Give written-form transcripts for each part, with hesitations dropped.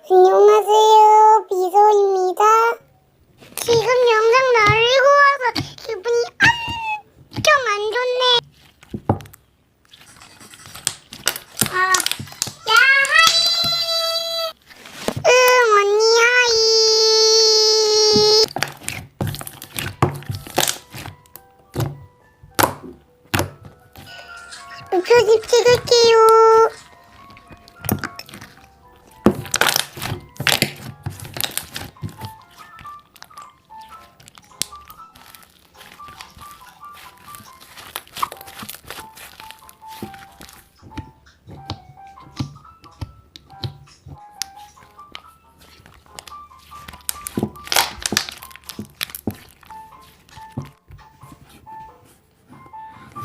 안녕하세요, 비서입니다. 지금 영상 날리고 와서 기분이 엄청 안 좋네. 야, 하이! 언니, 하이! 무표집 찍을게요.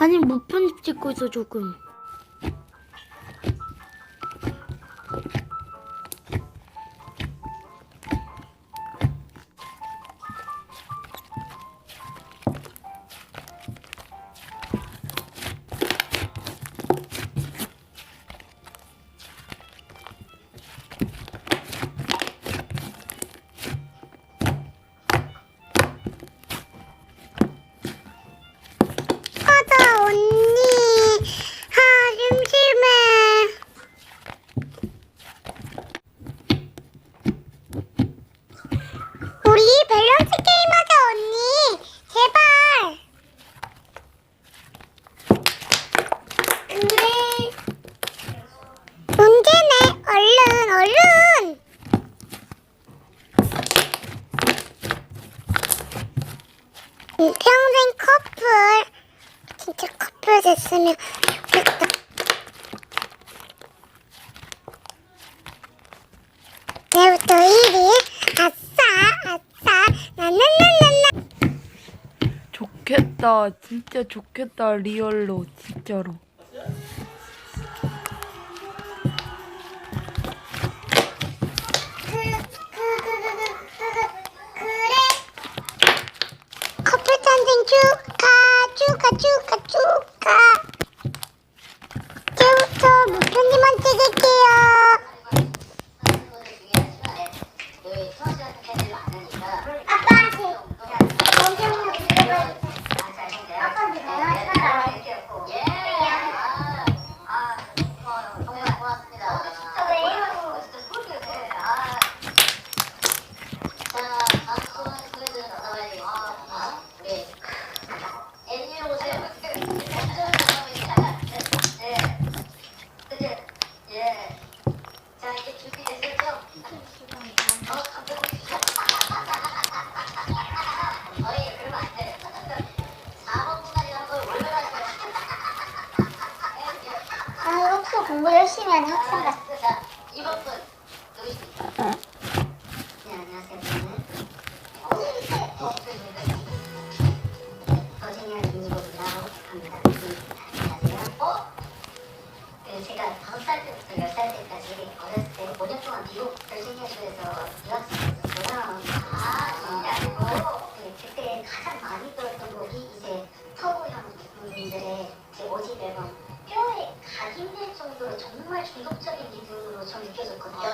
아니 무편집 찍고 있어 조금. 우리 밸런스 게임 하자, 언니. 제발. 그래. 문제네. 얼른. 평생 커플. 진짜 커플 됐으면 좋겠다. 내일부터 1일. 아싸. 나나나나나. 좋겠다, 진짜 좋겠다, 리얼로 진짜로. 그래. 커플 탄생 축하. 이제부터 무편집만 찍을게요. 공부 열심히 하는 학생 같아. 이번 분 누구십니까? 네, 안녕하세요. 거짓말 김지국이라고 합니다. 안녕하세요. 제가 5살 때부터 10살 때까지 어렸을 때 5년 동안 미국 별신예술에서 유학생으로서 진짜고 그때 가장 많이 들었던 곡이 이제 터보형 분들의 제 5집 앨범 뼈에 각 힘들 정도로 정말 중독적인 리듬으로 전 느껴졌거든요.